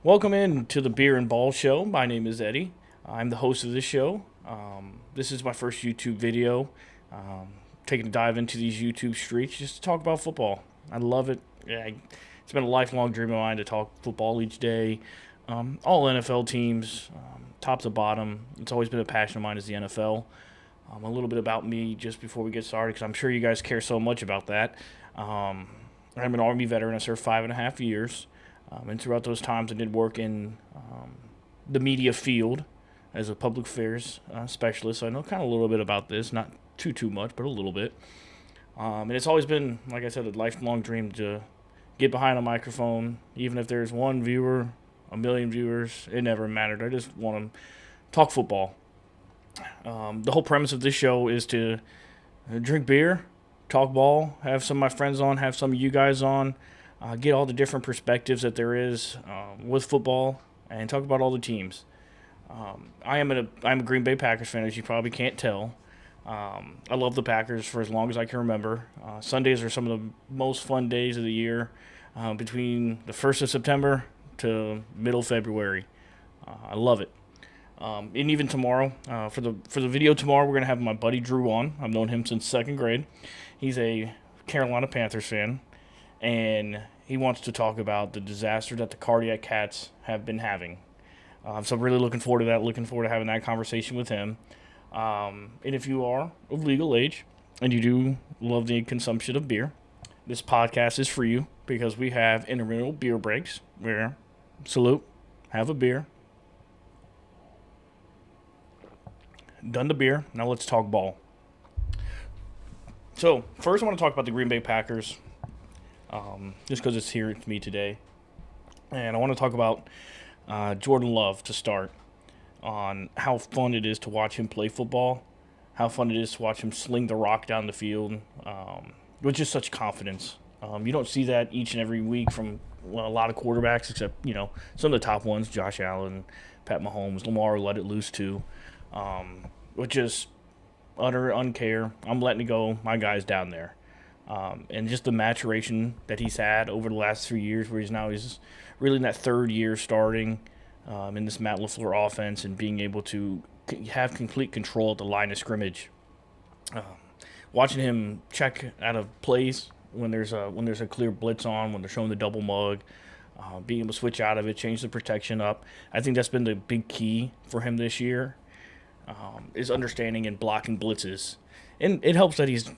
Welcome in to the Beer and Ball Show. My name is Eddie. I'm the host of this show. This is my first YouTube video. Taking a dive into these YouTube streets just to talk about football. I love it. It's been a lifelong dream of mine to talk football each day. All NFL teams, top to bottom. It's always been a passion of mine is the NFL. A little bit about me just before we get started, because I'm sure you guys care so much about that. I'm an Army veteran. I served 5.5 years. And throughout those times, I did work in the media field as a public affairs specialist. So I know kind of a little bit about this, not too much, but a little bit. And it's always been, like I said, a lifelong dream to get behind a microphone, even if there's one viewer, a million viewers. It never mattered. I just want to talk football. The whole premise of this show is to drink beer, talk ball, have some of my friends on, have some of you guys on. Get all the different perspectives that there is with football, and talk about all the teams. I'm a Green Bay Packers fan, as you probably can't tell. I love the Packers for as long as I can remember. Sundays are some of the most fun days of the year, between the 1st of September to middle February. I love it. And even tomorrow, for the video tomorrow, we're gonna have my buddy Drew on. I've known him since second grade. He's a Carolina Panthers fan, and he wants to talk about the disaster that the Cardiac Cats have been having. So I'm really looking forward to that, looking forward to having that conversation with him. And if you are of legal age and you do love the consumption of beer, this podcast is for you, because we have intermittent beer breaks where salute, have a beer, done the beer, now let's talk ball. So first I want to talk about the Green Bay Packers, just because it's here with me today. And I want to talk about Jordan Love to start, on how fun it is to watch him play football, how fun it is to watch him sling the rock down the field with just such confidence. You don't see that each and every week from a lot of quarterbacks, except some of the top ones, Josh Allen, Pat Mahomes, Lamar let it loose too, with just utter uncare. I'm letting it go. My guy's down there. And just the maturation that he's had over the last 3 years, where he's really in that third year starting in this Matt LaFleur offense, and being able to have complete control at the line of scrimmage. Watching him check out of plays when there's a clear blitz on, when they're showing the double mug, being able to switch out of it, change the protection up. I think that's been the big key for him this year, is understanding and blocking blitzes. And it helps that is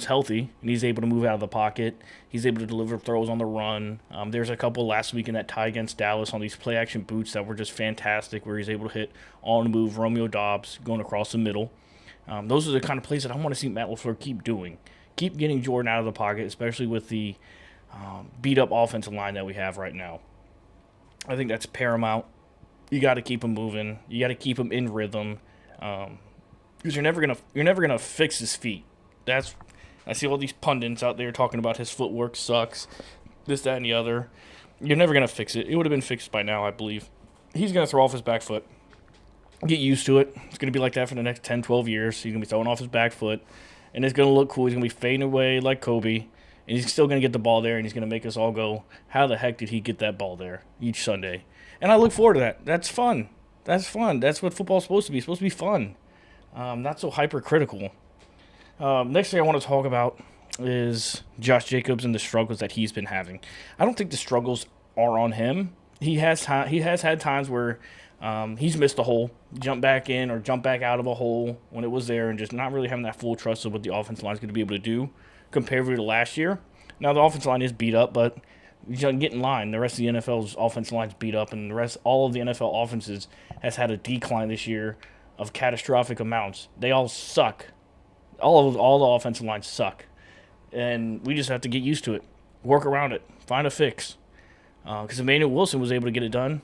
healthy and he's able to move out of the pocket. He's able to deliver throws on the run. There's a couple last week in that tie against Dallas on these play action boots that were just fantastic, where he's able to hit on the move Romeo Dobbs going across the middle. Those are the kind of plays that I want to see Matt LaFleur keep doing. Keep getting Jordan out of the pocket, especially with the beat up offensive line that we have right now. I think that's paramount. You got to keep him moving. You got to keep him in rhythm. Because you're never gonna fix his feet. I see all these pundits out there talking about his footwork sucks, this, that, and the other. You're never gonna fix it. It would have been fixed by now, I believe. He's gonna throw off his back foot. Get used to it. It's gonna be like that for the next 10, 12 years. He's gonna be throwing off his back foot, and it's gonna look cool. He's gonna be fading away like Kobe, and he's still gonna get the ball there, and he's gonna make us all go, "How the heck did he get that ball there?" each Sunday. And I look forward to that. That's fun. That's fun. That's what football's supposed to be. It's supposed to be fun. Not so hypercritical. Next thing I want to talk about is Josh Jacobs and the struggles that he's been having. I don't think the struggles are on him. He has had times where he's missed a hole, jump back in or jump back out of a hole when it was there, and just not really having that full trust of what the offensive line is going to be able to do compared to last year. Now the offensive line is beat up, but you get in line. The rest of the NFL's offensive line's beat up, and all of the NFL offenses has had a decline this year of catastrophic amounts. They all suck. All the offensive lines suck, and we just have to get used to it, work around it, find a fix. Because Emmanuel Wilson was able to get it done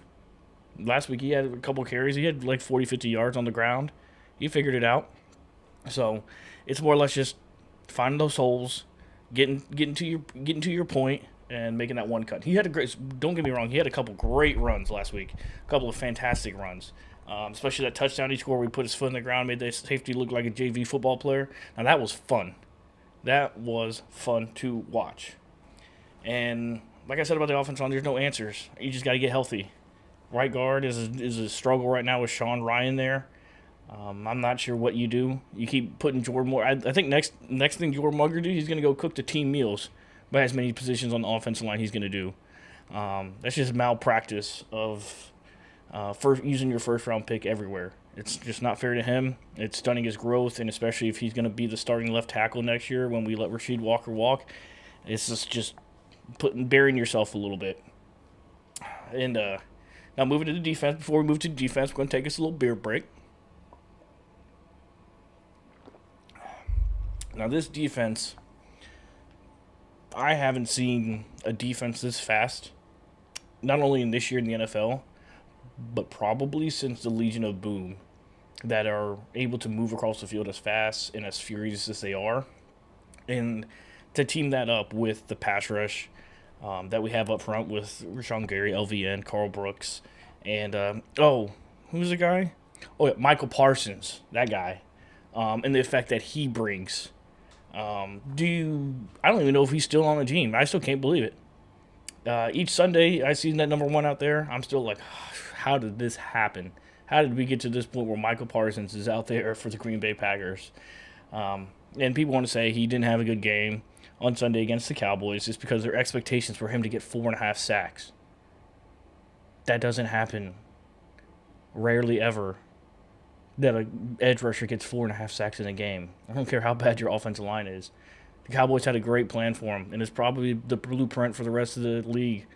last week. He had a couple carries. He had like 40, 50 yards on the ground. He figured it out. So it's more or less just finding those holes, getting to your point, and making that one cut. He had a great. Don't get me wrong. He had a couple great runs last week. A couple of fantastic runs. Especially that touchdown he scored where he put his foot in the ground, made the safety look like a JV football player. Now, that was fun. That was fun to watch. And like I said about the offensive line, there's no answers. You just got to get healthy. Right guard is a struggle right now with Sean Ryan there. I'm not sure what you do. You keep putting Jordan Moore. I think next thing Jordan Mugger do, he's going to go cook the team meals by as many positions on the offensive line he's going to do. That's just malpractice of first using your first round pick everywhere. It's just not fair to him. It's stunning his growth, and especially if he's going to be the starting left tackle next year when we let Rasheed Walker walk. It's just burying yourself a little bit. And now moving to the defense. Before we move to the defense, we're going to take us a little beer break. Now this defense, I haven't seen a defense this fast, not only in this year in the NFL, but probably since the Legion of Boom, that are able to move across the field as fast and as furious as they are. And to team that up with the pass rush that we have up front with Rashawn Gary, LVN, Carl Brooks, and, who's the guy? Oh, yeah, Michael Parsons, that guy, and the effect that he brings. I don't even know if he's still on the team. I still can't believe it. Each Sunday I see that number one out there, I'm still like, how did this happen? How did we get to this point where Michael Parsons is out there for the Green Bay Packers? And people want to say he didn't have a good game on Sunday against the Cowboys just because their expectations for him to get 4.5 sacks. That doesn't happen. Rarely ever that an edge rusher gets 4.5 sacks in a game. I don't care how bad your offensive line is. The Cowboys had a great plan for him, and it's probably the blueprint for the rest of the league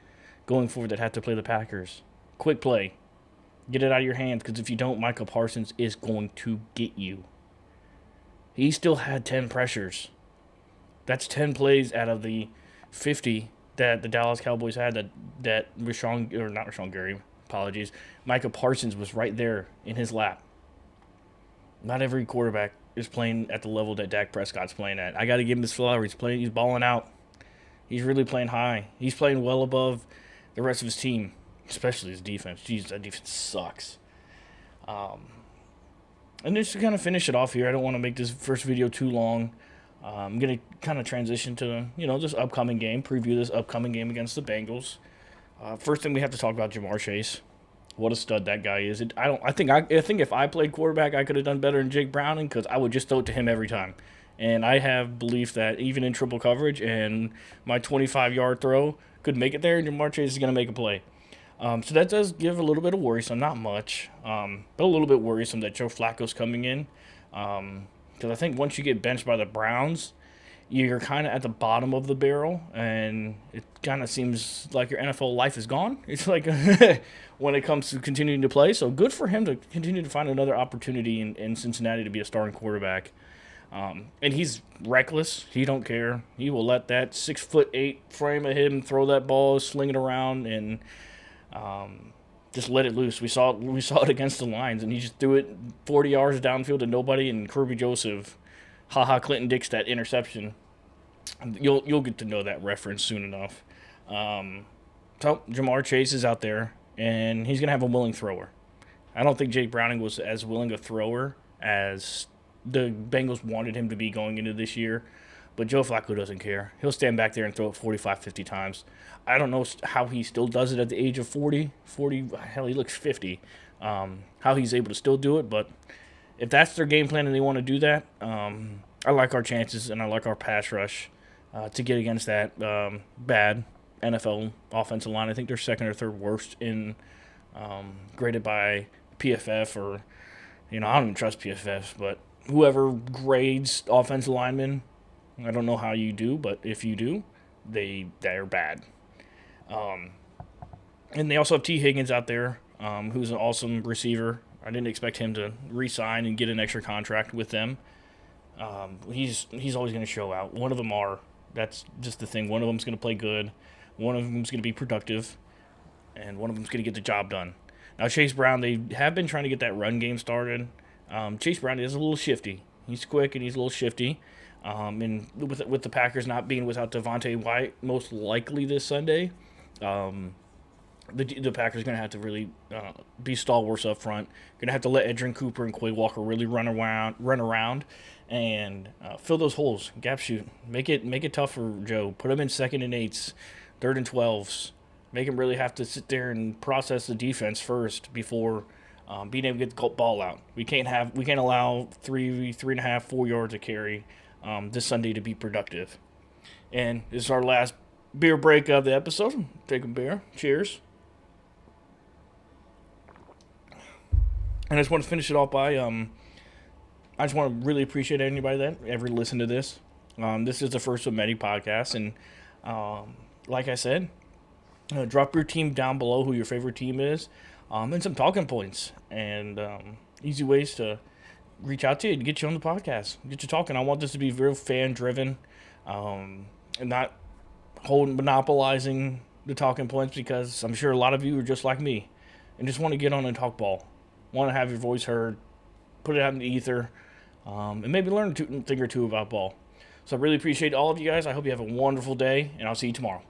going forward that have to play the Packers. Quick play. Get it out of your hands, because if you don't, Michael Parsons is going to get you. He still had 10 pressures. That's 10 plays out of the 50 that the Dallas Cowboys had that Micah Parsons was right there in his lap. Not every quarterback is playing at the level that Dak Prescott's playing at. I got to give him his flowers. He's balling out. He's really playing high. He's playing well above the rest of his team, especially his defense. Jeez, that defense sucks. And just to kind of finish it off here, I don't want to make this first video too long. I'm going to kind of transition to, this upcoming game, preview this upcoming game against the Bengals. First thing we have to talk about Jamar Chase. What a stud that guy is. I think if I played quarterback, I could have done better than Jake Browning because I would just throw it to him every time. And I have belief that even in triple coverage and my 25-yard throw could make it there, and Jamar Chase is going to make a play. So that does give a little bit of worrisome, not much, but a little bit worrisome that Joe Flacco's coming in. Because I think once you get benched by the Browns, you're kind of at the bottom of the barrel, and it kind of seems like your NFL life is gone. It's like when it comes to continuing to play. So good for him to continue to find another opportunity in Cincinnati to be a starting quarterback. And he's reckless. He don't care. He will let that 6'8" frame of him throw that ball, sling it around, and just let it loose. We saw it against the Lions, and he just threw it 40 yards downfield to nobody, and Kirby Joseph, Clinton Dix, that interception. You'll get to know that reference soon enough. So Jamar Chase is out there, and he's going to have a willing thrower. I don't think Jake Browning was as willing a thrower as the Bengals wanted him to be going into this year. But Joe Flacco doesn't care. He'll stand back there and throw it 45, 50 times. I don't know how he still does it at the age of 40. Hell, he looks 50. How he's able to still do it. But if that's their game plan and they want to do that, I like our chances and I like our pass rush to get against that bad NFL offensive line. I think they're second or third worst in graded by PFF or, I don't even trust PFF, but whoever grades offensive linemen, I don't know how you do, but if you do, they're bad. And they also have T. Higgins out there, who's an awesome receiver. I didn't expect him to re-sign and get an extra contract with them. He's always going to show out. One of them are. That's just the thing. One of them's going to play good. One of them's going to be productive. And one of them's going to get the job done. Now, Chase Brown, they have been trying to get that run game started. Chase Brown is a little shifty. He's quick and he's a little shifty. And with the Packers not being without Devontae White most likely this Sunday, the Packers are going to have to really be stalwarts up front. Going to have to let Edgerrin Cooper and Quay Walker really run around and fill those holes, gap shoot. Make it tough for Joe. Put him in 2nd and 8s, 3rd and 12s. Make them really have to sit there and process the defense first before being able to get the ball out. We can't allow 3.5, 4 yards of carry this Sunday to be productive. And this is our last beer break of the episode. Take a beer. Cheers. And I just want to finish it off by I just want to really appreciate anybody that ever listened to this. This is the first of many podcasts, and like I said, drop your team down below, who your favorite team is, and some talking points and easy ways to reach out to you to get you on the podcast, get you talking. I want this to be real fan-driven, and not monopolizing the talking points, because I'm sure a lot of you are just like me and just want to get on and talk ball, want to have your voice heard, put it out in the ether, and maybe learn a thing or two about ball. So I really appreciate all of you guys. I hope you have a wonderful day, and I'll see you tomorrow.